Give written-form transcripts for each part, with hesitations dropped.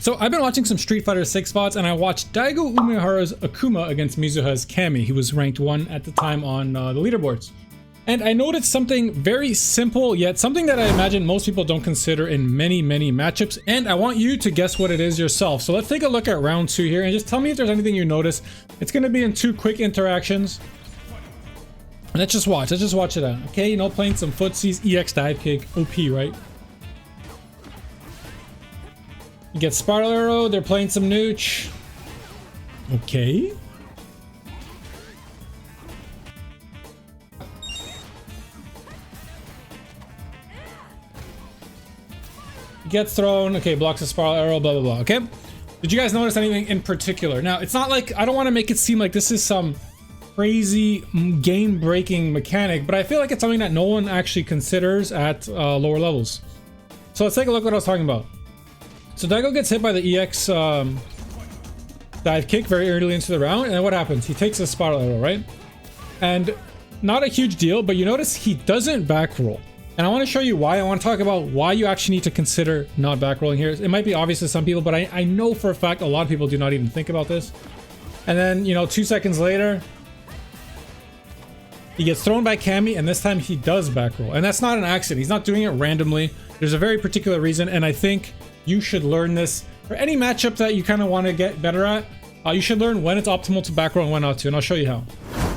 So I've been watching some Street Fighter 6 VODs, and I watched Daigo Umehara's Akuma against Mizuha's Cammy. He was ranked 1 at the time on the leaderboards. And I noticed something very simple, yet something that I imagine most people don't consider in many matchups, and I want you to guess what it is yourself. So let's take a look at round 2 here, and just tell me if there's anything you notice. It's going to be in 2 quick interactions. Let's just watch it out. Okay, you know, playing some footsies, EX dive kick, OP, right? You get spiral arrow, they're playing some nooch. Okay. Gets thrown, okay, blocks a spiral arrow, blah blah blah. Okay, did you guys notice anything in particular? Now, it's not like, I don't want to make it seem like this is some crazy game breaking mechanic, but I feel like it's something that no one actually considers at lower levels. So let's take a look at what I was talking about. So Daigo gets hit by the EX dive kick very early into the round, and then what happens? He takes a spiral arrow, right? And not a huge deal, but you notice he doesn't back roll. And I want to show you why. I want to talk about why you actually need to consider not back rolling here. It might be obvious to some people, but I know for a fact a lot of people do not even think about this. And then, you know, 2 seconds later, he gets thrown by Cammy, and this time he does back roll. And that's not an accident. He's not doing it randomly. There's a very particular reason, and I think you should learn this for any matchup that you kind of want to get better at. You should learn when it's optimal to back roll and when not to, and I'll show you how.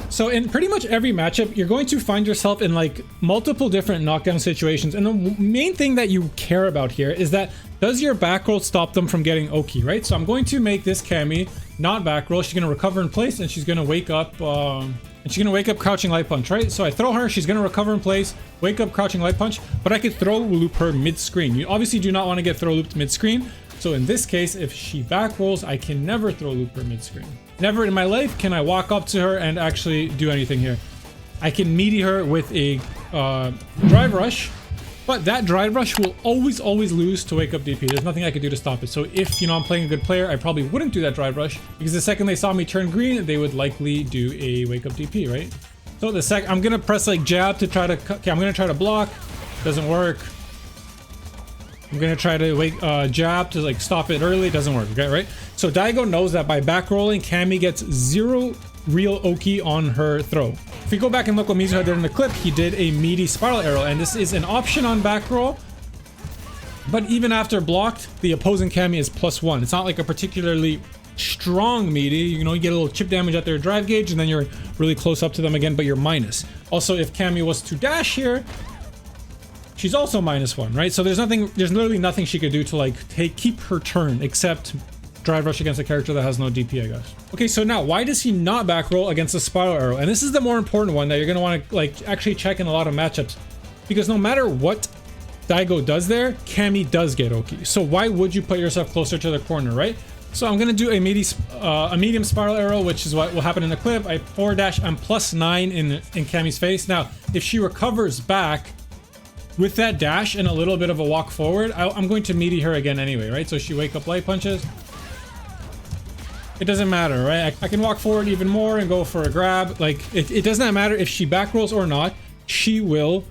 So in pretty much every matchup, you're going to find yourself in like multiple different knockdown situations. And the main thing that you care about here is that, does your back roll stop them from getting Oki, right? So I'm going to make this Cammy not back roll. She's going to recover in place, and she's going to wake up, crouching light punch, right? So I throw her, she's going to recover in place, wake up, crouching light punch, but I could throw loop her mid-screen. You obviously do not want to get throw looped mid-screen. So in this case, if she back rolls, I can never throw loop her mid-screen. Never in my life can I walk up to her and actually do anything here. I can meaty her with a drive rush, but that drive rush will always lose to wake up DP. There's nothing I could do to stop it. So if, you know, I'm playing a good player, I probably wouldn't do that drive rush, because the second they saw me turn green, they would likely do a wake up DP, right? So I'm gonna press like jab to try to, okay, I'm gonna try to block. Doesn't work. I'm gonna try to jab to like stop it early. Doesn't work, okay, right? So Daigo knows that by back rolling, Cammy gets 0 real Oki on her throw. If you go back and look what Mizuha did in the clip, he did a meaty spiral arrow, and this is an option on back roll. But even after blocked, the opposing Cammy is +1. It's not like a particularly strong meaty. You know, you get a little chip damage at their drive gauge, and then you're really close up to them again, but you're minus. Also, if Cammy was to dash here, she's also -1, right? So there's literally nothing she could do to like keep her turn except drive rush against a character that has no DP, I guess. Okay, so now why does he not back roll against a spiral arrow? And this is the more important one that you're gonna want to like actually check in a lot of matchups, because no matter what Daigo does there, Cammy does get Oki. So why would you put yourself closer to the corner, right? So I'm gonna do a medium spiral arrow, which is what will happen in the clip. I forward dash, I'm +9 in Cammy's face. Now, if she recovers back with that dash and a little bit of a walk forward, I'm going to meaty her again anyway, right? So she wake up light punches. It doesn't matter, right? I can walk forward even more and go for a grab. Like, it does not matter if she back rolls or not. She will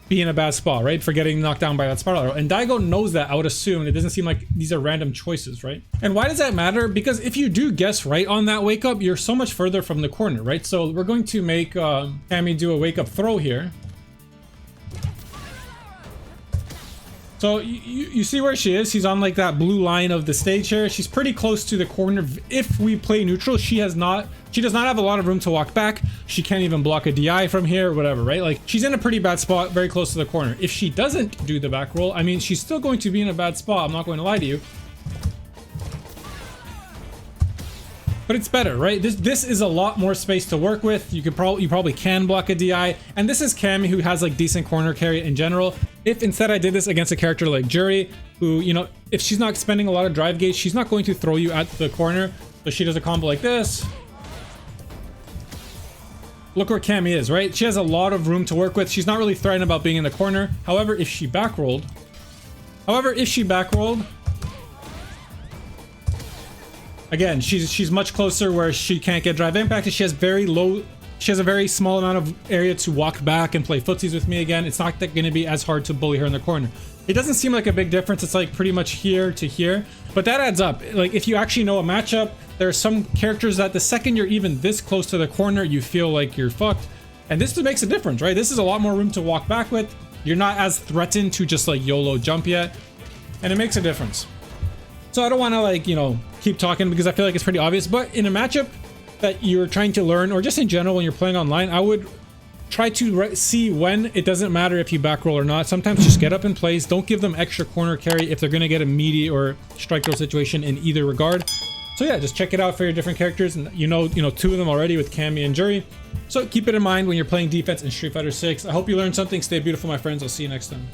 be in a bad spot, right? For getting knocked down by that spiral arrow. And Daigo knows that, I would assume. It doesn't seem like these are random choices, right? And why does that matter? Because if you do guess right on that wake up, you're so much further from the corner, right? So we're going to make Cammy do a wake up throw here. So you see where she is? She's on like that blue line of the stage here. She's pretty close to the corner. If we play neutral, she does not have a lot of room to walk back. She can't even block a DI from here or whatever, right? Like, she's in a pretty bad spot, very close to the corner. If she doesn't do the back roll, I mean, she's still going to be in a bad spot. I'm not going to lie to you. But it's better, right? This is a lot more space to work with. You probably can block a DI, and this is Cammy, who has like decent corner carry in general. If instead I did this against a character like Jury, who, you know, if she's not spending a lot of drive gauge, she's not going to throw you at the corner. So she does a combo like this. Look where Cammy is, right? She has a lot of room to work with. She's not really threatened about being in the corner. However, if she back rolled, again, she's much closer where she can't get drive impacted. She has very low she has a very small amount of area to walk back and play footsies with me again. It's not going to be as hard to bully her in the corner. It doesn't seem like a big difference. It's like pretty much here to here, but that adds up. Like if you actually know a matchup, there are some characters that the second you're even this close to the corner, you feel like you're fucked. And this makes a difference, right? This is a lot more room to walk back with. You're not as threatened to just like YOLO jump yet. And it makes a difference. So I don't want to like, you know, keep talking because I feel like it's pretty obvious, but in a matchup that you're trying to learn, or just in general when you're playing online, I would try to see when it doesn't matter if you back roll or not. Sometimes just get up in place. Don't give them extra corner carry if they're going to get a meaty or strike throw situation in either regard. So yeah, just check it out for your different characters, and you know 2 of them already with Cammy and Jury. So keep it in mind when you're playing defense in Street Fighter 6. I hope you learned something. Stay beautiful, my friends. I'll see you next time.